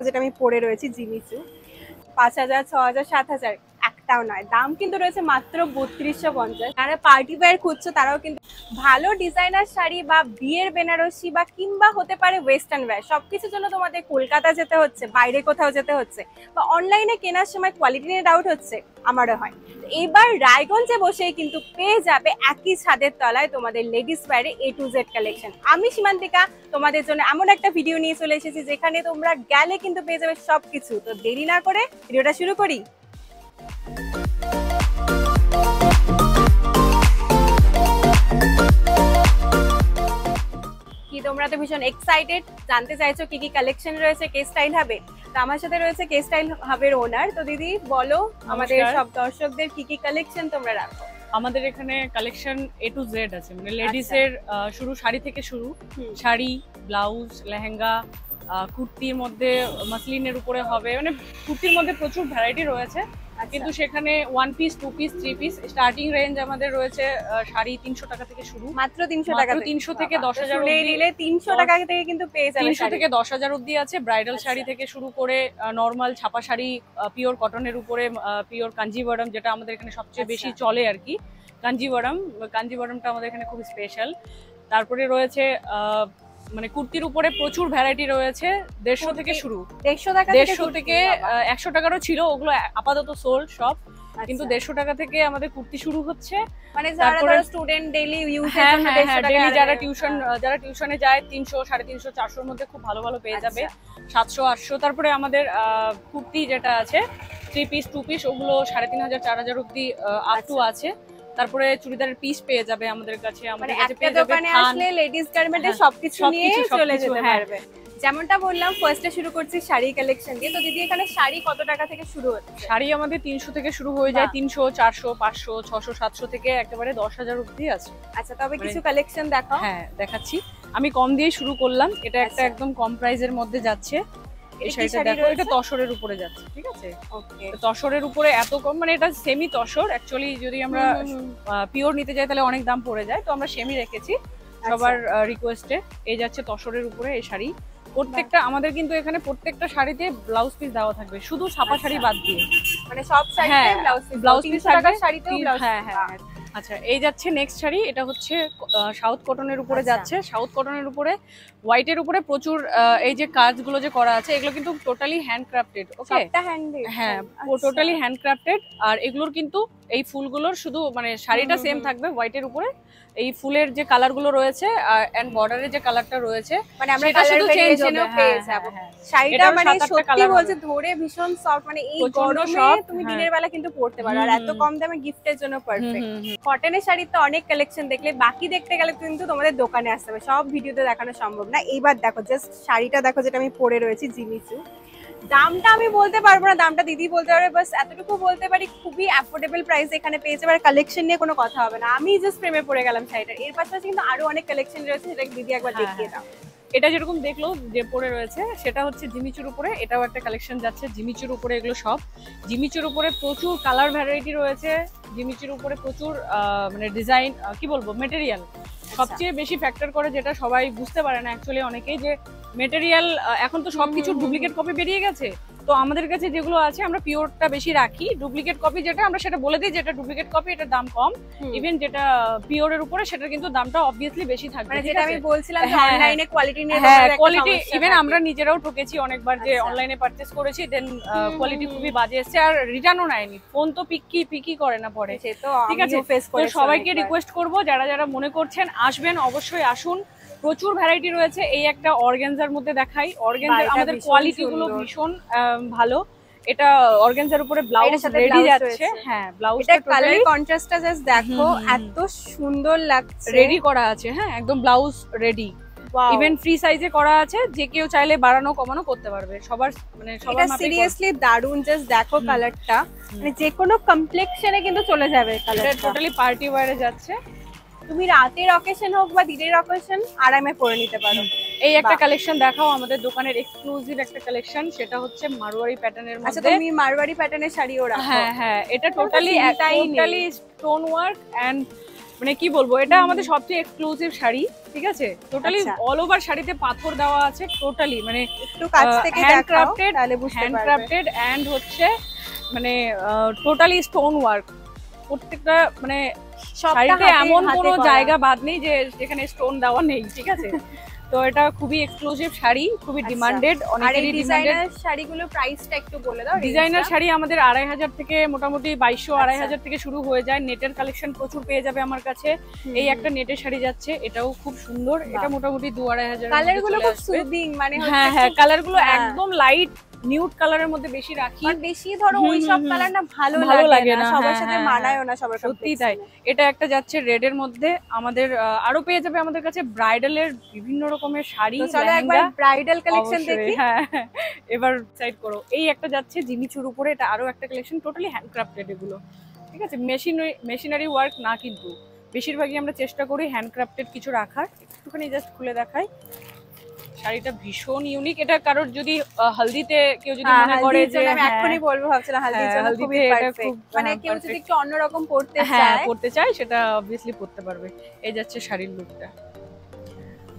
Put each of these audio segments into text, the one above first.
যেটা আমি পরে রয়েছি জিমিচু ৫,০০০, ৬,০০০, ৭,০০০ একটাও নয়, দাম কিন্তু রয়েছে মাত্র ৩২৫০। যারা পার্টি ওয়্যার খুঁজছো তারাও কিন্তু ভালো ডিজাইনার শাড়ি বা বিয়ের বেনারসি বা কিংবা হতে পারে ওয়েস্টার্ন ওয়্যার সবকিছুর জন্য তোমাদের কলকাতা যেতে হচ্ছে, বাইরে কোথাও যেতে হচ্ছে বা অনলাইনে কেনার সময় কোয়ালিটি নিয়ে ডাউট হচ্ছে, আমারও হয়। এবার রায়গঞ্জে বসেই কিন্তু পেয়ে যাবে একই ছাদের তলায় তোমাদের লেডিস ওয়্যারে A to Z কালেকশন। আমি সীমান্তিকা তোমাদের জন্য এমন একটা ভিডিও নিয়ে চলে এসেছি যেখানে তোমরা গেলে কিন্তু পেয়ে যাবে সবকিছু। তো দেরি না করে ভিডিওটা শুরু করি। কি তোমরা তো ভীষণ এক্সাইটেড, জানতে চাইছো কি কি কালেকশন রয়েছে, কে স্টাইল হবে। তো আমার সাথে রয়েছে কে স্টাইল হাবের ওনার। তো দিদি বলো আমাদের সব দর্শকদের কি কি কালেকশন তোমরা রাখো। আমাদের এখানে কালেকশন A to Z আছে, মানে লেডিস এর শুরু শাড়ি থেকে শুরু, শাড়ি, ব্লাউজ, লেহেঙ্গা, কুর্তির মধ্যে মাসলিনের উপরে হবে, মানে কুর্তির মধ্যে প্রচুর ভ্যারাইটি রয়েছে। কিন্তু সেখানে 1 piece, 2 piece, 3 piece starting range আমাদের রয়েছে। শাড়ি 300 টাকা থেকে শুরু, মাত্র 300 টাকা, 300 থেকে 10,000 নিলে 300 টাকা থেকে কিন্তু পেয়ে যাবে। 300 থেকে 10,000 অবধি আছে। ব্রাইডাল শাড়ি থেকে শুরু করে নর্মাল ছাপা শাড়ি, পিওর কটনের উপরে, পিওর কাঞ্জিভারম যেটা আমাদের এখানে সবচেয়ে বেশি চলে আর কি। কাঞ্জিভারমটা আমাদের এখানে খুব স্পেশাল। তারপরে রয়েছে মানে কুর্তির উপরে প্রচুর ভ্যারাইটি রয়েছে। 150 থেকে শুরু, 150 থেকে 100 টাকারও ছিল, ওগুলো আপাতত সোল্ড সব। কিন্তু 150 টাকা থেকে আমাদের কুর্তি শুরু হচ্ছে। মানে যারা স্টুডেন্ট ডেইলি ইউজ, ডেইলি যারা টিউশনে যায় 300, 350, 400-র মধ্যে খুব ভালো ভালো পেয়ে যাবে। 700, 800। তারপরে আমাদের কুর্তি যেটা আছে 3 পিস, 2 পিস, ওগুলো 3,500, 4,000 অবধি আপ টু আছে। তারপরে চুড়িদারের পিস পেয়ে যাবে আমাদের কাছে। আমাদের কাছে পেয়ে যাবে, দোকানে আসলে লেডিস গার্মেন্টের সবকিছু নিয়ে চলে যেতে পারবে। যেমনটা বললাম ফার্স্টে শুরু করছি শাড়ি কালেকশন দিয়ে। তো দিদি এখানে শাড়ি কত টাকা থেকে শুরু হচ্ছে? শাড়ি আমাদের 300 থেকে শুরু হয়ে যায়, 300, 400, 500, 600, 700 থেকে একেবারে 10,000 অবধি আছে। আচ্ছা, তবে কিছু কালেকশন দেখাও। হ্যাঁ দেখাচ্ছি। আমি কম দিয়ে শুরু করলাম, এটা একটা একদম কম প্রাইসের মধ্যে যাচ্ছে। এই শাড়িটা দেখো, এটা তসরের উপরে যাচ্ছে, ঠিক আছে? ওকে, তসরের উপরে এত কম, মানে এটা সেমি তসর। অ্যাকচুয়ালি যদি আমরা পিওর নিতে যাই তাহলে অনেক দাম পড়ে যায়, তো আমরা সেমি রেখেছি সবার রিকোয়েস্টে। এই যাচ্ছে তসরের উপরে এই শাড়ি। প্রত্যেকটা আমাদের কিন্তু এখানে প্রত্যেকটা শাড়িতে ব্লাউজ পিস দেওয়া থাকবে, শুধু ছাপা শাড়ি বাদ দিয়ে। মানে সব শাড়িতে ব্লাউজ পিস থাকবে, শাড়িতেও ব্লাউজ। হ্যাঁ। আচ্ছা, এই যাচ্ছে নেক্সট শাড়ি। এটা হচ্ছে সাউথ কটনের উপরে যাচ্ছে। সাউথ কটনের উপরে হোয়াইটের উপরে প্রচুর এই যে কাজগুলো যে করা আছে, এগুলো কিন্তু টোটালি হ্যান্ডক্রাফটেড। ওকে, সবটা হ্যান্ডমেড। হ্যাঁ, টোটালি হ্যান্ডক্রাফটেড। আর এগুলোর কিন্তু এই ফুলগুলোর শুধু মানে শাড়িটা সেম থাকবে হোয়াইটের উপরে, এই ফুলের যে কালারগুলো রয়েছে এন্ড বর্ডারের যে কালারটা রয়েছে, মানে আমরা কালার ভেরিয়েশনও পেয়ে যাব। শাড়িটা মানে সত্যি বলছে ধরে ভীষণ সফট, মানে এই গরমে তুমি দিনের বেলা কিন্তু পরতে পারো। আর এত কম দামে গিফটের জন্য পারফেক্ট। কটনের শাড়ির তো অনেক কালেকশন দেখলে, বাকি দেখতে গেলে কিন্তু তোমাদের দোকানে আসতে হবে, সব ভিডিওতে দেখানো সম্ভব না। এইবার দেখো জাস্ট শাড়িটা দেখো যেটা আমি পরে রয়েছি জিমিচু। দামটা আমি বলতে পারবো না, দামটা দিদি বলতে পারবে, বাস এতটুকু বলতে পারি খুবই অ্যাফোর্ডেবল প্রাইস এখানে পেয়ে যাবে। আর কালেকশন নিয়ে কোনো কথা হবে না, আমি জাস্ট প্রেমে পড়ে গেলাম শাড়িটার। এর পাশাপাশি কিন্তু আরো অনেক কালেকশন রয়েছে, সেটা দিদি একবার দেখিয়ে দাও। এটা যেরকম দেখলো যে পরে রয়েছে সেটা হচ্ছে জিমিচুর উপরে, এটাও একটা কালেকশন যাচ্ছে জিমিচুর উপরে। এগুলো সব জিমিচুর উপরে প্রচুর কালার ভ্যারাইটি রয়েছে। জিমিচুর উপরে প্রচুর মানে ডিজাইন, কি বলবো, মেটেরিয়াল সবচেয়ে বেশি ফ্যাক্টর করে, যেটা সবাই বুঝতে পারে না অ্যাকচুয়ালি অনেকেই, যে মেটেরিয়াল এখন তো সবকিছু ডুপ্লিকেট কপি বেরিয়ে গেছে। তো আমাদের কাছে যেগুলো আছে আমরা পিওরটা বেশি রাখি, ডুপ্লিকেট কপি যেটা আমরা সেটা বলে দিই, যেটা ডুপ্লিকেট কপি এটার দাম কম। ইভেন যেটা পিওরের উপরে সেটার কিন্তু দামটা অবভিয়াসলি বেশি থাকবে। মানে যেটা আমি বলছিলাম যে অনলাইনে কোয়ালিটি নিয়ে কোয়ালিটি, ইভেন আমরা নিজেরাও ঠকেছি অনেকবার, যে অনলাইনে পারচেজ করেছি দেন কোয়ালিটি খুবই বাজে এসেছে, আর রিটার্নও নেয়নি, ফোন তো পিকি করে না পরে। ঠিক আছে, তো সবাইকে রিকোয়েস্ট করব যারা যারা মনে করছেন আসবেন, অবশ্যই আসুন। প্রচুর ভ্যারাইটি রয়েছে। এই একটা অর্গানজার মধ্যে দেখাই, অর্গানজার আমাদের কোয়ালিটি গুলো ভীষণ ভালো। এটা অর্গানজার উপরে ব্লাউজ রেডি যাচ্ছে। হ্যাঁ, ব্লাউজটা কালার কন্ট্রাস্টটা জাস্ট দেখো, এত সুন্দর লাগছে, রেডি করা আছে। হ্যাঁ, একদম ব্লাউজ রেডি, ইভেন ফ্রি সাইজে করা আছে, যে কেউ চাইলে বাড়ানো কমানো করতে পারবে সবার, মানে সবার মাপে। সিরিয়াসলি দারুন, জাস্ট দেখো কালারটা, মানে যে কোনো কমপ্লেক্সনে কিন্তু চলে যাবে কালারটা। টোটালি পার্টি ওয়্যারে যাচ্ছে। তুমি রাতের অকেশন হোক বা দিনের অকেশন আরামে পরে নিতে পারো। এই একটা কালেকশন দেখাও, আমাদের দোকানের এক্সক্লুসিভ একটা কালেকশন, সেটা হচ্ছে মারওয়ারি প্যাটার্নের মধ্যে। আচ্ছা, তুমি মারওয়ারি প্যাটার্নের শাড়িও রাখো? হ্যাঁ, এটা টোটালি স্টোন ওয়ার্ক এন্ড মানে কি বলবো, এটা আমাদের সবচেয়ে এক্সক্লুসিভ শাড়ি, ঠিক আছে? টোটালি অল ওভার শাড়িতে পাথর দেওয়া আছে, টোটালি মানে একটু কাছ থেকে দেখাও তাহলে বুঝতে পারবে। হ্যান্ডক্রাফটেড এন্ড হচ্ছে মানে টোটালি স্টোন ওয়ার্ক। প্রত্যেকটা মানে শাড়িতে এমন কোনো জায়গা বাদ নেই যে যেখানে স্টোন দেওয়া নেই, ঠিক আছে? তো এটা খুবই এক্সক্লুসিভ শাড়ি, খুবই ডিমান্ডেড, অনেকেরই ডিমান্ডেড। শাড়িগুলো প্রাইসটা একটু বলে দাও। ডিজাইনার শাড়ি আমাদের 2500 থেকে মোটামুটি 2200-2500 থেকে শুরু হয়ে যায়। নেটের কালেকশন প্রচুর পেয়ে যাবে আমার কাছে। এই একটা নেটের শাড়ি যাচ্ছে, এটাও খুব সুন্দর, এটা মোটামুটি 2-2500 এর কালারগুলো খুব সুদিং, মানে হ্যাঁ হ্যাঁ কালারগুলো একদম লাইট নিউড কালারের মধ্যে বেশি রাখি। আর বেশি ধরো ওই সব কালার না ভালো লাগে না, সবার সাথে মানায়ও না সবার, সত্যি তাই। এটা একটা যাচ্ছে রেড এর মধ্যে, আমাদের আরো পেয়ে যাবে আমাদের কাছে ব্রাইডালের বিভিন্ন রকমের শাড়ি। তো চলো একবার ব্রাইডাল কালেকশন দেখি। হ্যাঁ এবার সাইড করো। এই একটা যাচ্ছে জিমিচুর উপরে, এটা আরো একটা কালেকশন, টোটালি হ্যান্ডক্রাফটেড এগুলো, ঠিক আছে? মেশিনারি ওয়ার্ক না, কিন্তু বেশিরভাগই আমরা চেষ্টা করি হ্যান্ডক্রাফটেড কিছু রাখার। একটুখানি জাস্ট খুলে দেখাই। শাড়িটা ভীষণ ইউনিক। এটা কারোর যদি হলদিতে কেউ যদি মনে করে যে আমি এখনই বলবো, ভাবছিলাম হলদির জন্য খুবই পারফেক্ট, মানে কেউ যদি একটু অন্যরকম পড়তে চায় সেটা অবভিয়াসলি পড়তে পারবে। এই যাচ্ছে শাড়ির লুকটা।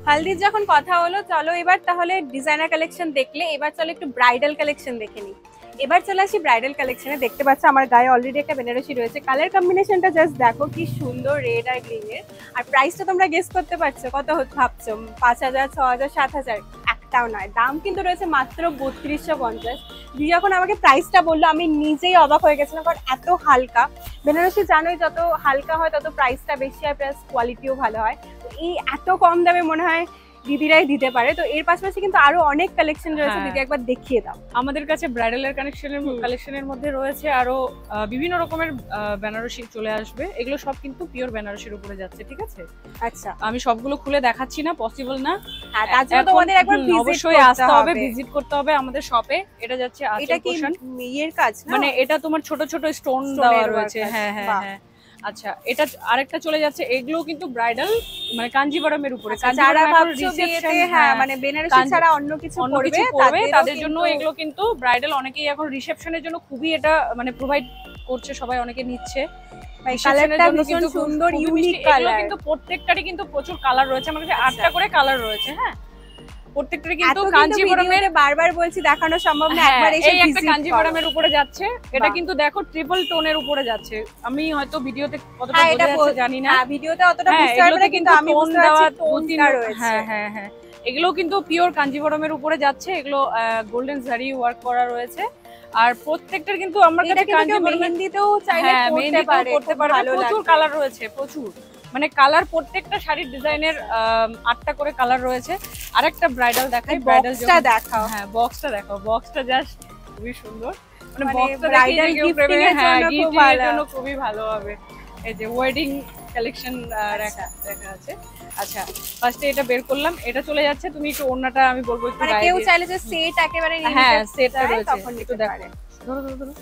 হলদির যখন কথা হলো, চলো এবার তাহলে ডিজাইনার কালেকশন দেখলে, এবার চলো একটু ব্রাইডাল কালেকশন দেখে নিই। এবার চলে আসি ব্রাইডাল কালেকশনে। দেখতে পাচ্ছ আমার গায়ে অলরেডি একটা বেনারসি রয়েছে, কালার কম্বিনেশনটা জাস্ট দেখো কি সুন্দর, রেড আর গ্রিন এর। আর প্রাইসটা তোমরা গেস করতে পারছো কত ভাবছো? 5000, 6000, 7000 একটাও নয়, দাম কিন্তু রয়েছে মাত্র 3250। দি যখন আমাকে প্রাইসটা বললো আমি নিজেই অবাক হয়ে গেছিলাম, কারণ এত হালকা। বেনারসি জানোই যত হালকা হয় তত প্রাইসটা বেশি হয়, প্লাস কোয়ালিটিও ভালো হয়। তো এই এত কম দামে মনে হয় দিদিরাই দিতে পারে। তো এর পাশাপাশি কিন্তু আরো অনেক কালেকশন রয়েছে, দিদি একবার দেখিয়ে দাও। আমাদের কাছে ব্রাইডালের কালেকশনের মধ্যে রয়েছে আরো বিভিন্ন রকমের বেনারসি চলে আসবে। এগুলো সব কিন্তু পিওর বেনারসির উপরে যাচ্ছে, ঠিক আছে? আচ্ছা, আমি সবগুলো খুলে দেখাচ্ছি না, পসিবল না। হ্যাঁ, তার জন্য তোমাদের একবার অবশ্যই আসতে হবে, ভিজিট করতে হবে আমাদের শপে। এটা যাচ্ছে এটা কি মেয়ের কাজ না, মানে এটা তোমার ছোট ছোট স্টোন দেওয়া রয়েছে। হ্যাঁ হ্যাঁ হ্যাঁ। আচ্ছা, এটা আরেকটা চলে যাচ্ছে, এগুলো কিন্তু ব্রাইডাল মানে কাঞ্জিবরমের উপরে। যারা ভাবছো বিয়েতে হ্যাঁ মানে বেনারসি ছাড়া অন্য কিছু পরবে তাদের জন্য এগুলো কিন্তু ব্রাইডাল। অনেকেই এখন রিসেপশনের জন্য খুবই এটা মানে প্রোভাইড করছে, সবাই অনেকে নিচ্ছে। কালারটা ভীষণ সুন্দর, ইউনিক কালার। কিন্তু প্রত্যেকটারই কিন্তু প্রচুর কালার রয়েছে, আমার কাছে 8টা করে কালার রয়েছে। হ্যাঁ, প্রত্যেকটা কিন্তু কাঞ্জিবরমের, বারবার বলছি দেখানো সম্ভব না, একবার এসে এই একটা কাঞ্জিবরমের উপরে যাচ্ছে। এটা কিন্তু দেখো ট্রিপল টোনের উপরে যাচ্ছে। আমি হয়তো ভিডিওতে কতটা বোঝা যাচ্ছে জানি না, ভিডিওতে অতটা বুঝতে পারবে না, কিন্তু আমি বুঝতে পারছি টোনটা রয়েছে। হ্যাঁ হ্যাঁ হ্যাঁ, এগুলো কিন্তু পিওর কাঞ্জিবরমের উপরে যাচ্ছে। এগুলো গোল্ডেন জারি ওয়ার্ক করা রয়েছে। আর প্রত্যেকটার কিন্তু আমার কাছে কাঞ্জিবরম মেহেন্দিতেও চাইলে পড়তে পারে, প্রচুর কালার রয়েছে, প্রচুর মানে কালার। প্রত্যেকটা শাড়ির ডিজাইনের 8টা করে কালার রয়েছে। আরেকটা ব্রাইডাল দেখাই, বক্সটা দেখাও। হ্যাঁ বক্সটা দেখাও, বক্সটা জাস্ট খুবই সুন্দর, মানে বক্সটা ব্রাইডাল গিফটিং এর জন্য খুবই ভালো হবে। এই যে ওয়েডিং কালেকশন দেখা আছে। আচ্ছা, ফার্স্টে এটা বের করলাম, এটা চলে যাচ্ছে। তুমি একটু ওড়নাটা আমি বলবো একটু গায়ে, কেউ চাইলে যে সেট একেবারে নিয়ে হ্যাঁ সেটটা রয়েছে, তখন একটু দেখো। ধরো ধরো ধরো,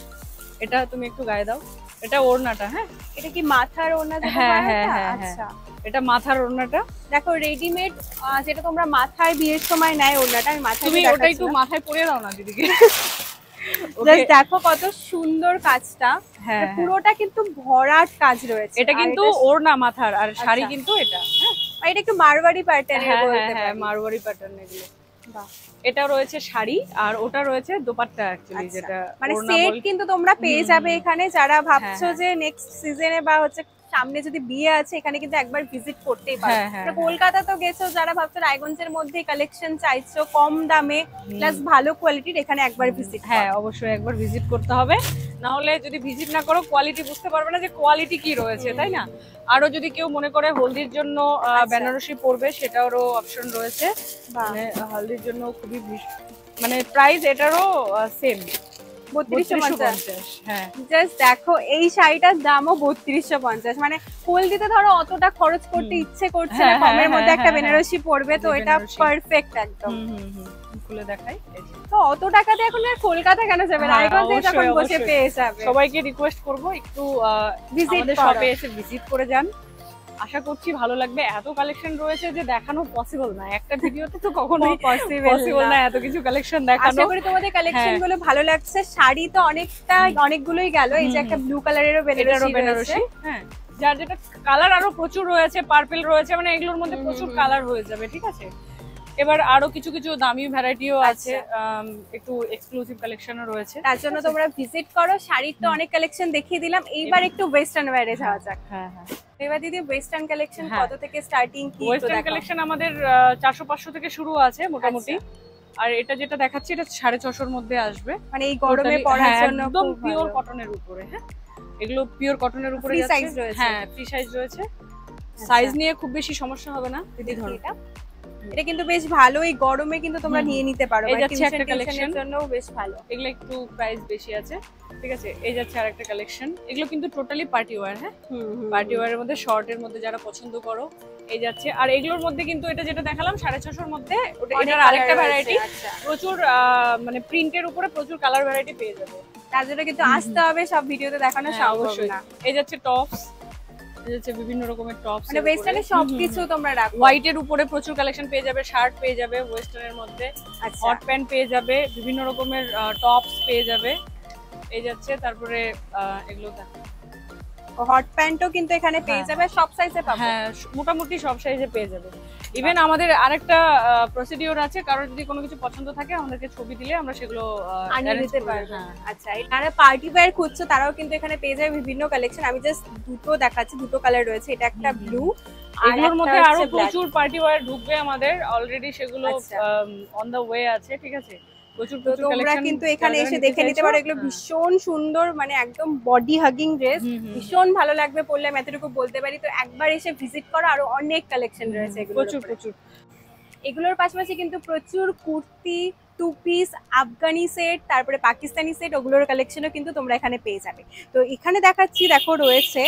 এটা তুমি একটু গায়ে দাও। এটা ওড়নাটা, হ্যাঁ এটা কি মাথার ওড়না? হ্যাঁ হ্যাঁ হ্যাঁ, আচ্ছা এটা মাথার ওড়নাটা। দেখো রেডিমেড যেটা তোমরা মাথায় বিয়ের সময় নেয় ওড়নাটা, আমি মাথায় তুমি ওটা একটু মাথায় পরিয়ে দাও না দিদিকে। জাস্ট দেখো কত সুন্দর কাজটা, হ্যাঁ পুরোটা কিন্তু ভরাট কাজ রয়েছে। এটা কিন্তু ওড়না মাথার, আর শাড়ি কিন্তু এটা। হ্যাঁ, এটা একটু মারওয়াড়ি প্যাটার্নের বলতে পারি, মারওয়াড়ি প্যাটার্ন এগুলো। বাহ, এটা রয়েছে শাড়ি আর ওটা রয়েছে দোপাট্টা অ্যাকচুয়ালি, যেটা মানে সেট কিন্তু তোমরা পেয়ে যাবে এখানে। যারা ভাবছো যে নেক্সট সিজনে বা হচ্ছে সামনে যদি বিয়ে আছে, এখানে কিন্তু একবার ভিজিট করতেই পারো। কলকাতা তো গেছো, যারা ভাবছো রায়গঞ্জের মধ্যে কালেকশন চাইছো কম দামে প্লাস ভালো কোয়ালিটির, এখানে একবার ভিজিট। হ্যাঁ অবশ্যই একবার ভিজিট করতে হবে, না হলে যদি ভিজিট না করো কোয়ালিটি বুঝতে পারবে না যে কোয়ালিটি কি রয়েছে, তাই না? আরো যদি কেউ মনে করে হলদির জন্য বেনারসি পরবে, সেটারও অপশন রয়েছে। মানে হলদির জন্য খুবই মানে প্রাইস এটারও সেম 3250। হ্যাঁ জাস্ট দেখো এই শাড়িটার দামও 3250। মানে হলদিতে ধরো অতটা খরচ করতে ইচ্ছে করছে না, কমের মধ্যে একটা বেনারসি পরবে, তো এটা পারফেক্ট একদম। খুলে দেখাই। তো অত টাকাতে এখন আর কলকাতা কেন যাবে, রায়গঞ্জে তখন বসে পেয়ে যাবে। সবাইকে রিকোয়েস্ট করব একটু আমাদের শপে এসে ভিজিট করে যান, আশা করছি ভালো লাগবে। এত কালেকশন রয়েছে যে দেখানো পসিবল না, একটা ভিডিওতে তো কখনোই পসিবল না এত কিছু কালেকশন দেখানো। আশা করি তোমাদের কালেকশন গুলো ভালো লাগছে। শাড়ি তো অনেকগুলোই গেল, এই যে একটা ব্লু কালারেরও বেনারসি। হ্যাঁ যার যেটা কালার আরো প্রচুর রয়েছে, পার্পল রয়েছে, মানে এগুলোর মধ্যে প্রচুর কালার হয়ে যাবে, ঠিক আছে। এবার আরো কিছু কিছু দামি ভ্যারাইটিও আছে, একটু এক্সক্লুসিভ কালেকশনও রয়েছে, তার জন্য তোমরা ভিজিট করো। শাড়ির তো অনেক কালেকশন দেখিয়ে দিলাম, এইবার একটু ওয়েস্টার্ন ওয়্যারে যাওয়া যাক। হ্যাঁ হ্যাঁ, এবার দিদি ওয়েস্টার্ন কালেকশন কত থেকে স্টার্টিং, কি ওয়েস্টার্ন কালেকশন আমাদের 400-500 থেকে শুরু আছে মোটামুটি। আর এটা যেটা দেখাচ্ছি এটা 650-র মধ্যে আসবে, মানে এই গরমে পরার জন্য একদম পিওর কটনের উপরে। হ্যাঁ, এগুলো পিওর কটনের উপরে যাচ্ছে। সাইজ রয়েছে, হ্যাঁ ফ্রি সাইজ রয়েছে, সাইজ নিয়ে খুব বেশি সমস্যা হবে না দিদি। ধরো এটা কিন্তু বেশ ভালো, এই গরমে কিন্তু তোমরা নিয়ে নিতে পারো, এই যাচ্ছে একটা কালেকশনের জন্য বেশ ভালো। এগুলো একটু প্রাইস বেশি আছে, ঠিক আছে। এই যাচ্ছে আরেকটা কালেকশন, এগুলো কিন্তু টোটালি পার্টি ওয়্যার। হ্যাঁ, পার্টি ওয়্যারের মধ্যে শর্টের মধ্যে যারা পছন্দ করো এই যাচ্ছে। আর এগুলোর মধ্যে কিন্তু এটা যেটা দেখালাম 650-র মধ্যে, এটার আরেকটা ভ্যারাইটি, প্রচুর মানে প্রিন্টের উপরে প্রচুর কালার ভ্যারাইটি পেয়ে যাবে। তার জন্য কিন্তু আসতে হবে, সব ভিডিওতে দেখানো সম্ভব না। এই যাচ্ছে টপস, এই যাচ্ছে বিভিন্ন রকমের টপস, মানে ওয়েস্টার্নে সবকিছু তোমরা রাখো। হোয়াইটের উপরে প্রচুর কালেকশন পেয়ে যাবে, শার্ট পেয়ে যাবে ওয়েস্টার্নের মধ্যে, হট প্যান্ট পেয়ে যাবে, বিভিন্ন রকমের টপস পেয়ে যাবে। এই যাচ্ছে তারপরে এগুলো দেখো, হট প্যান্টও কিন্তু এখানে পেয়ে যাবে, সব সাইজে পাবে। হ্যাঁ, মোটামুটি সব সাইজে পেয়ে যাবে। ইভেন আমাদের আরেকটা প্রসিডিওর আছে, কারোর যদি কোনো কিছু পছন্দ থাকে আমাদেরকে ছবি দিলে আমরা সেগুলো আনিয়ে দিতে পারবো। আচ্ছা, যারা পার্টি ওয়্যার খুঁজছো তারাও কিন্তু এখানে পেয়ে যাবে বিভিন্ন কালেকশন। আমি জাস্ট দুটো দেখাচ্ছি, দুটো কালার রয়েছে, এটা একটা ব্লু, এগুলোর মধ্যে আরো প্রচুর পার্টি ওয়্যার ঢুকবে আমাদের, অলরেডি সেগুলো অন দা ওয়ে আছে, ঠিক আছে। তোমরা কিন্তু এখানে এসে দেখে নিতে পারো, এগুলো ভীষণ সুন্দর, মানে একদম বডি হাগিং ড্রেস, ভীষণ ভালো লাগবে পরলে, আমি এতটুকু বলতে পারি। তো একবার এসে ভিজিট করো, আরো অনেক কালেকশন রয়েছে এগুলো, প্রচুর। এগুলোর পাশাপাশি কিন্তু প্রচুর kurti, two piece, Afghani set, তারপরে পাকিস্তানি সেট, ওগুলোর কালেকশনও কিন্তু তোমরা এখানে পেয়ে যাবে। তো এখানে দেখাচ্ছি, দেখো রয়েছে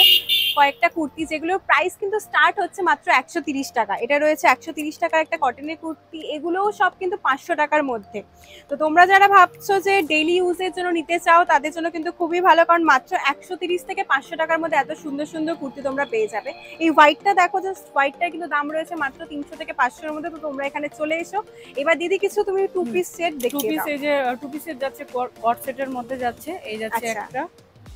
কয়েকটা কুর্তি, যেগুলোর প্রাইস কিন্তু স্টার্ট হচ্ছে মাত্র 130 টাকা। এটা রয়েছে 130 টাকার একটা কটনের কুর্তি, এগুলোও সব কিন্তু 500 টাকার মধ্যে। তো তোমরা যারা ভাবছো যে ডেইলি ইউজের জন্য নিতে চাও তাদের জন্য কিন্তু খুবই ভালো, কারণ মাত্র 130 থেকে 500 টাকার মধ্যে এত সুন্দর সুন্দর কুর্তি তোমরা পেয়ে যাবে। এই হোয়াইটটা দেখো, জাস্ট হোয়াইটটার কিন্তু দাম রয়েছে মাত্র 300 থেকে 500 এর মধ্যে। তো তোমরা এখানে চলে এসো। এবার দিদি কিছু তুমি টু পিস সেট দেখিয়ে দাও। টু পিস, এই যে টু পিসের যাচ্ছে কট সেটের মধ্যে যাচ্ছে, এই যাচ্ছে একটা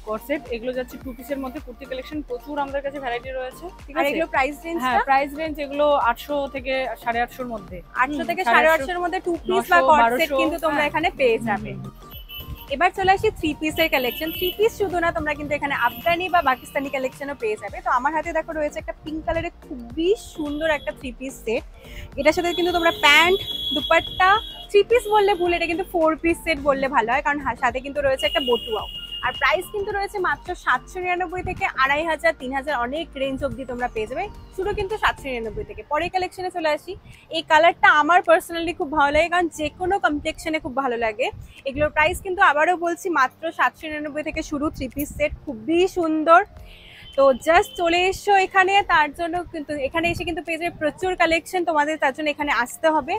কট সেট, এগুলো যাচ্ছে টু পিসের মধ্যে কুর্তি কালেকশন, প্রচুর আমাদের কাছে ভ্যারাইটি রয়েছে, ঠিক আছে। আর এগুলো প্রাইস রেঞ্জ, হ্যাঁ প্রাইস রেঞ্জ এগুলো 800 থেকে 850 এর মধ্যে, 800 থেকে 850 এর মধ্যে টু পিস বা কট সেট কিন্তু তোমরা এখানে পেয়ে যাবে। এবার চলে আসি থ্রি পিসের কালেকশন। থ্রি পিস শুধু না, তোমরা কিন্তু এখানে আফগানি বা পাকিস্তানি কালেকশনও পেয়ে যাবে। তো আমার হাতে দেখো রয়েছে একটা পিঙ্ক কালারের খুবই সুন্দর একটা থ্রি পিস সেট। এটার সাথে কিন্তু তোমরা প্যান্ট, দুপাট্টা, থ্রি পিস বললে ভুল, এটা কিন্তু 4 পিস সেট বললে ভালো হয়, কারণ সাথে কিন্তু রয়েছে একটা বটুয়াও। আর প্রাইস কিন্তু রয়েছে মাত্র 799 থেকে 2500, 3000, অনেক রেঞ্জ অবধি তোমরা পেয়ে যাবে, শুরু কিন্তু 799 থেকে। পরের কালেকশনে চলে আসি। এই কালারটা আমার পার্সোনালি খুব ভালো লাগে, কারণ যে কোনো কমপ্লেক্সনে খুব ভালো লাগে। এগুলোর প্রাইস কিন্তু আবারও বলছি মাত্র 799 থেকে শুরু, থ্রি পিস সেট, খুবই সুন্দর। তো জাস্ট চলে এসো এখানে, তার জন্য কিন্তু এখানে এসে কিন্তু পেয়ে যাবে প্রচুর কালেকশন তোমাদের, তার জন্য এখানে আসতে হবে।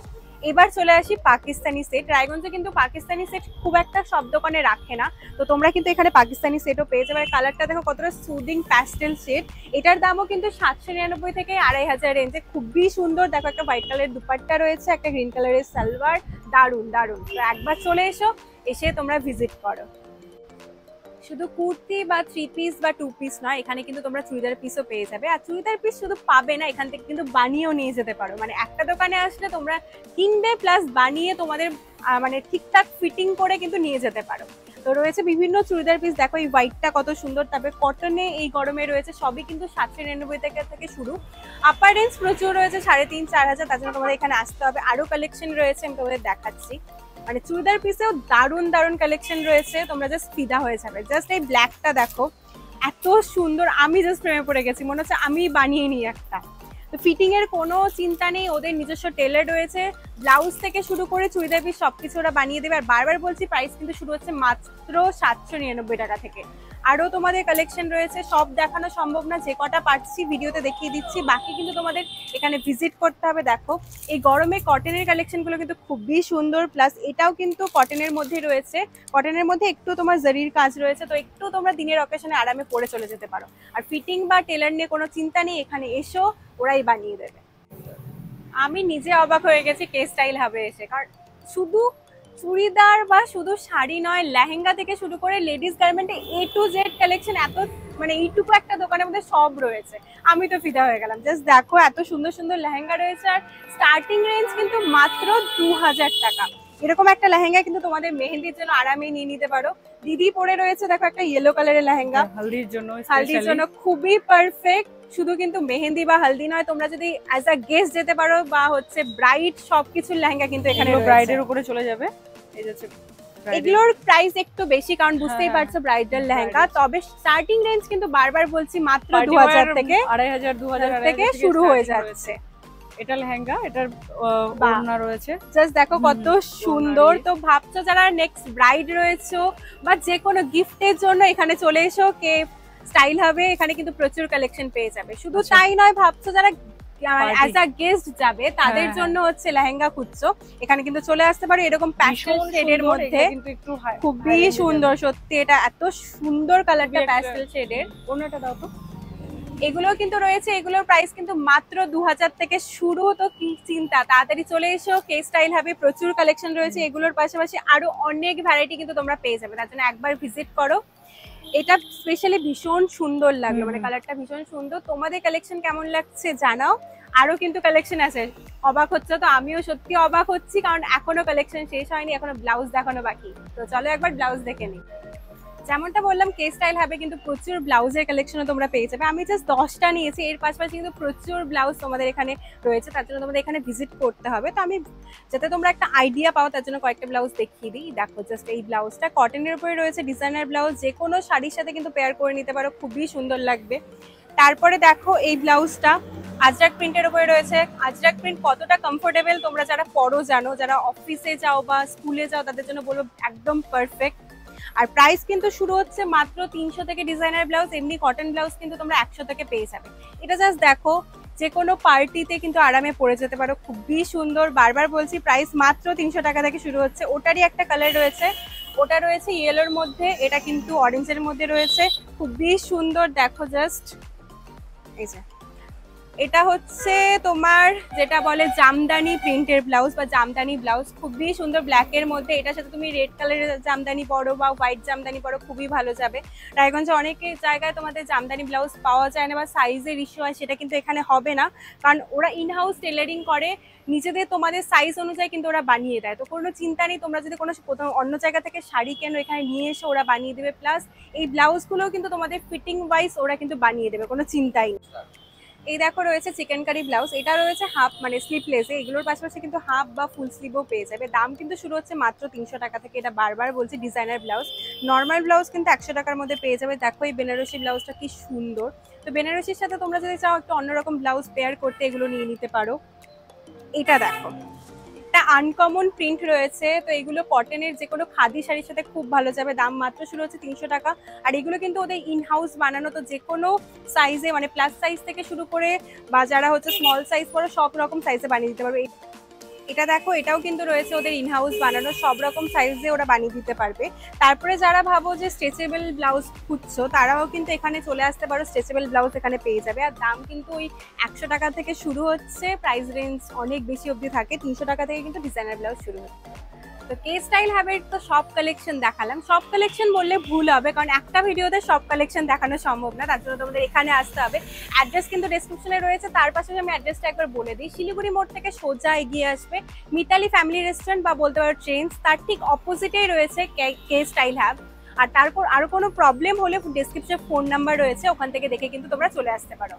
এবার চলে আসি পাকিস্তানি সেট। রায়গঞ্জে কিন্তু পাকিস্তানি সেট খুব একটা সব দোকানে রাখে না, তো তোমরা কিন্তু এখানে পাকিস্তানি সেটও পেয়ে যাবে। কালারটা দেখো কতটা সুদিং প্যাস্টেল শেড। এটার দামও কিন্তু 799 থেকে 2500 রেঞ্জে, খুবই সুন্দর। দেখো একটা হোয়াইট কালারের দুপাট্টা রয়েছে, একটা গ্রিন কালারের সালোয়ার, দারুন দারুন। তো একবার চলে এসো, এসে তোমরা ভিজিট করো। শুধু কুর্তি বা থ্রি পিস বা টু পিস নয়, এখানে কিন্তু তোমরা চুড়িদার পিসও পেয়ে যাবে। আর চুড়িদার পিস শুধু পাবে না, এখান থেকে কিন্তু বানিয়েও নিয়ে যেতে পারো। মানে একটা দোকানে আসলে তোমরা কিনবে প্লাস বানিয়ে তোমাদের মানে ঠিকঠাক ফিটিং করে কিন্তু নিয়ে যেতে পারো। তো রয়েছে বিভিন্ন চুড়িদার পিস, দেখো এই হোয়াইটটা কত সুন্দর। তারপরে কটনে এই গরমে রয়েছে, সবই কিন্তু 799 থেকে শুরু। আপার রেঞ্জ প্রচুর রয়েছে 3500, 4000, তার জন্য তোমাদের এখানে আসতে হবে। আরো কালেকশন রয়েছে, আমি তোমাদের দেখাচ্ছি। মানে চুড়িদার পিসেও দারুণ দারুণ কালেকশন রয়েছে, তোমরা জাস্ট ফিদা হয়ে যাবে। জাস্ট এই ব্ল্যাকটা দেখো, এত সুন্দর, আমি জাস্ট প্রেমে পড়ে গেছি, মনে হচ্ছে আমি বানিয়ে নিই একটা। তো ফিটিং এর কোনো চিন্তা নেই, ওদের নিজস্ব টেলার রয়েছে, ব্লাউজ থেকে শুরু করে চুড়িদার পিস সবকিছু ওরা বানিয়ে দেবে। আর বারবার বলছি, প্রাইস কিন্তু শুরু হচ্ছে মাত্র 799 টাকা থেকে। আরও তোমাদের কালেকশন রয়েছে, সব দেখানো সম্ভব না, যে কটা পারছি ভিডিওতে দেখিয়ে দিচ্ছি, বাকি কিন্তু তোমাদের এখানে ভিজিট করতে হবে। দেখো এই গরমে কটনের কালেকশনগুলো কিন্তু খুবই সুন্দর, প্লাস এটাও কিন্তু কটনের মধ্যে রয়েছে। কটনের মধ্যে একটু তোমার জারির কাজ রয়েছে, তো একটু তোমরা দিনের অকেশনে আরামে পরে চলে যেতে পারো। আর ফিটিং বা টেলার নিয়ে কোনো চিন্তা নেই, এখানে এসো ওরাই বানিয়ে দেবে। আমি নিজে অবাক হয়ে গেছি কে স্টাইল হবে এসে, কারণ শুধু চুড়িদার বা শুধু শাড়ি নয়, লেহেঙ্গা থেকে শুরু করে লেডিস গার্মেন্টে A to Z কালেকশন, এত মানে এইটুকু একটা দোকানের মধ্যে সব রয়েছে। আমি তো ফিদা হয়ে গেলাম। জাস্ট দেখো এত সুন্দর সুন্দর লেহেঙ্গা রয়েছে, আর স্টার্টিং রেঞ্জ কিন্তু মাত্র 2000 টাকা। এরকম একটা লেহেঙ্গা কিন্তু তোমাদের মেহেন্দির জন্য আরামে নিয়ে নিতে পারো। দিদি পরে রয়েছে দেখো একটা ইয়েলো কালারের লেহেঙ্গা, হালদির জন্য খুবই পারফেক্ট। শুধু কিন্তু মেহেন্দি বা হালদি নয়, তোমরা যদি অ্যাজ আ গেস্ট যেতে পারো বা হচ্ছে ব্রাইড, সবকিছুর লেহেঙ্গা কিন্তু এখানে ব্রাইডের উপরে চলে যাবে। এই যাচ্ছে এগুলোর প্রাইস একটু বেশি, কারণ বুঝতেই পারছো ব্রাইডাল লেহেঙ্গা। তবে স্টার্টিং রেঞ্জ কিন্তু বারবার বলছি মাত্র 2000 থেকে 2500 থেকে শুরু হয়ে যাচ্ছে। এটা লেহেঙ্গা, এটার ওড়না রয়েছে। জাস্ট দেখো কত সুন্দর। তো ভাবছো যারা নেক্সট ব্রাইড রয়েছে বা যে কোনো গিফটের জন্য এখানে চলে এসো কে স্টাইল হবে, এখানে কিন্তু প্রচুর কালেকশন পেয়ে যাবে। শুধু তাই নয়, ভাবছো যারা অ্যাজ আ গেস্ট যাবে তাদের জন্য হচ্ছে লেহেঙ্গা খুঁজছো, এখানে কিন্তু চলে আসতে পারো। এরকম প্যাস্টেল শেডের মধ্যে খুবই সুন্দর, সত্যি এটা এত সুন্দর কালারটা প্যাস্টেল শেডের। ওড়নাটা দাও তো। এগুলো কিন্তু রয়েছে, এগুলোর প্রাইস কিন্তু মাত্র 2000 থেকে শুরু। তো কি চিন্তা, তাড়াতাড়ি চলে এসো, কে স্টাইল হবে প্রচুর কালেকশন রয়েছে। এগুলোর পাশাপাশি আরো অনেক ভ্যারাইটি কিন্তু তোমরা পেয়ে যাবে, তার জন্য একবার ভিজিট করো। এটা স্পেশালি ভীষণ সুন্দর লাগলো, মানে কালারটা ভীষণ সুন্দর। তোমাদের কালেকশন কেমন লাগছে জানাও। আরো কিন্তু কালেকশন আছে, অবাক হচ্ছে তো, আমিও সত্যি অবাক হচ্ছি, কারণ এখনো কালেকশন শেষ হয়নি, এখনো ব্লাউজ দেখানো বাকি। তো চলো একবার ব্লাউজ দেখে নিই। যেমনটা বললাম কে স্টাইল হবে কিন্তু প্রচুর ব্লাউজের কালেকশনও তোমরা পেয়ে যাবে। আমি জাস্ট 10টা নিয়েছি, এর পাশাপাশি কিন্তু প্রচুর ব্লাউজ তোমাদের এখানে রয়েছে, তার জন্য তোমাদের এখানে ভিজিট করতে হবে। তো আমি যাতে তোমরা একটা আইডিয়া পাও তার জন্য কয়েকটা ব্লাউজ দেখিয়ে দিই। দেখো জাস্ট এই ব্লাউজটা কটনের উপরে রয়েছে, ডিজাইনার ব্লাউজ, যে কোনো শাড়ির সাথে কিন্তু পেয়ার করে নিতে পারো, খুবই সুন্দর লাগবে। তারপরে দেখো এই ব্লাউজটা আজরাক প্রিন্টের উপরে রয়েছে। আজরাক প্রিন্ট কতটা কমফোর্টেবল তোমরা যারা পরো জানো, যারা অফিসে যাও বা স্কুলে যাও তাদের জন্য বলবো একদম পারফেক্ট। আর প্রাইস কিন্তু শুরু হচ্ছে মাত্র 300 থেকে ডিজাইনার ব্লাউজ, এমনি কটন ব্লাউজ কিন্তু তোমরা 100 থেকে পেয়ে যাবে। এটা জাস্ট দেখো, যে কোনো পার্টিতে কিন্তু আরামে পরে যেতে পারো, খুবই সুন্দর। বারবার বলছি প্রাইস মাত্র 300 টাকা থেকে শুরু হচ্ছে। ওটারই একটা কালার রয়েছে, ওটা রয়েছে ইয়েলোর মধ্যে, এটা কিন্তু অরেঞ্জের মধ্যে রয়েছে, খুবই সুন্দর। দেখো জাস্ট এই যে এটা হচ্ছে তোমার যেটা বলে জামদানি প্রিন্টের ব্লাউজ বা জামদানি ব্লাউজ, খুবই সুন্দর ব্ল্যাকের মধ্যে। এটার সাথে তুমি রেড কালারের জামদানি পরো বা হোয়াইট জামদানি পরো, খুবই ভালো যাবে। রায়গঞ্জে অনেক জায়গায় তোমাদের জামদানি ব্লাউজ পাওয়া যায় না বা সাইজের ইস্যু হয়, সেটা কিন্তু এখানে হবে না, কারণ ওরা ইনহাউস টেলারিং করে, নিজেদের তোমাদের সাইজ অনুযায়ী কিন্তু ওরা বানিয়ে দেয়। তো কোনো চিন্তা নেই, তোমরা যদি কোনো অন্য জায়গা থেকে শাড়ি কেনো এখানে নিয়ে এসে ওরা বানিয়ে দেবে। প্লাস এই ব্লাউজগুলোও কিন্তু তোমাদের ফিটিং ওয়াইজ ওরা কিন্তু বানিয়ে দেবে, কোনো চিন্তাই নেই। এই দেখো রয়েছে চিকেন কারি ব্লাউজ, এটা রয়েছে হাফ মানে স্লিভলেসে, এগুলোর পাশাপাশি কিন্তু হাফ বা ফুল স্লিভও পেয়ে যাবে। দাম কিন্তু শুরু হচ্ছে মাত্র 300 টাকা থেকে। এটা বারবার বলছি ডিজাইনার ব্লাউজ, নর্মাল ব্লাউজ কিন্তু 100 টাকার মধ্যে পেয়ে যাবে। দেখো এই বেনারসি ব্লাউজটা কি সুন্দর। তো বেনারসির সাথে তোমরা যদি চাও একটু অন্যরকম ব্লাউজ পেয়ার করতে, এগুলো নিয়ে নিতে পারো। এটা দেখো, একটা আনকমন প্রিন্ট রয়েছে, তো এগুলো কটনের যে কোনো খাদি শাড়ির সাথে খুব ভালো যাবে। দাম মাত্র শুরু হচ্ছে 300 টাকা। আর এগুলো কিন্তু ওদের ইনহাউস বানানো, তো যে কোনো সাইজে মানে প্লাস সাইজ থেকে শুরু করে বা যারা হচ্ছে স্মল সাইজ পরে সব রকম সাইজে বানিয়ে দিতে পারবে। এটা দেখো, এটাও কিন্তু রয়েছে ওদের ইনহাউস বানানো, সব রকম সাইজে ওরা বানিয়ে দিতে পারবে। তারপরে যারা ভাবো যে স্ট্রেচেবল ব্লাউজ খুঁজছো, তারাও কিন্তু এখানে চলে আসতে পারো, স্ট্রেচেবল ব্লাউজ এখানে পেয়ে যাবে। আর দাম কিন্তু ওই 100 টাকা থেকে শুরু হচ্ছে, প্রাইস রেঞ্জ অনেক বেশি অবধি থাকে। 300 টাকা থেকে কিন্তু ডিজাইনার ব্লাউজ শুরু হচ্ছে। তো কে স্টাইল হ্যাবের তো সব কালেকশন দেখালাম। সব কালেকশন বললে ভুল হবে, কারণ একটা ভিডিওতে সব কালেকশন দেখানো সম্ভব না, তার জন্য তোমাদের এখানে আসতে হবে। অ্যাড্রেস কিন্তু ডেসক্রিপশনে রয়েছে, তার পাশে আমি অ্যাড্রেসটা একবার বলে দিই। শিলিগুড়ি মোড় থেকে সোজা এগিয়ে আসবে মিতালি ফ্যামিলি রেস্টুরেন্ট বা বলতে পারো ট্রেন্স, তার ঠিক অপোজিটেই রয়েছে কে স্টাইল হ্যাব। আর তারপর আরো কোনো প্রবলেম হলে ডেসক্রিপশনে ফোন নাম্বার রয়েছে, ওখান থেকে দেখে কিন্তু তোমরা চলে আসতে পারো।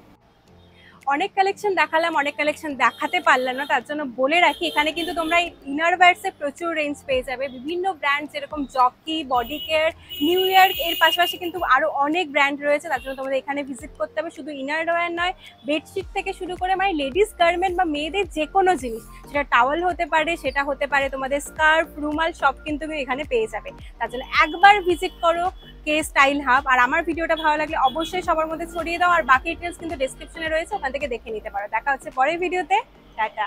অনেক কালেকশন দেখালাম, অনেক কালেকশন দেখাতে পারলাম না, তার জন্য বলে রাখি এখানে কিন্তু তোমরা ইনার ওয়্যারসে প্রচুর রেঞ্জ পেয়ে যাবে। বিভিন্ন ব্র্যান্ড যেরকম jockey, body care, new York, এর পাশাপাশি কিন্তু আরো অনেক ব্র্যান্ড রয়েছে, তার জন্য তোমাদের এখানে ভিজিট করতে হবে। শুধু ইনার ওয়্যার নয়, বেডশিট থেকে শুরু করে মানে লেডিস গার্মেন্ট বা মেয়েদের যে কোনো জিনিস, সেটা টাওয়াল হতে পারে, সেটা হতে পারে তোমাদের স্কার্ফ, রুমাল, সব কিন্তু এখানে পেয়ে যাবে। তার জন্য একবার ভিজিট করো কে স্টাইল হাব। আর আমার ভিডিওটা ভালো লাগলে অবশ্যই সবার মধ্যে ছড়িয়ে দাও, আর বাকি ডিটেলস কিন্তু ডেসক্রিপশনে রয়েছে, ওখান থেকে দেখে নিতে পারো। দেখা হচ্ছে পরের ভিডিওতে, টাটা।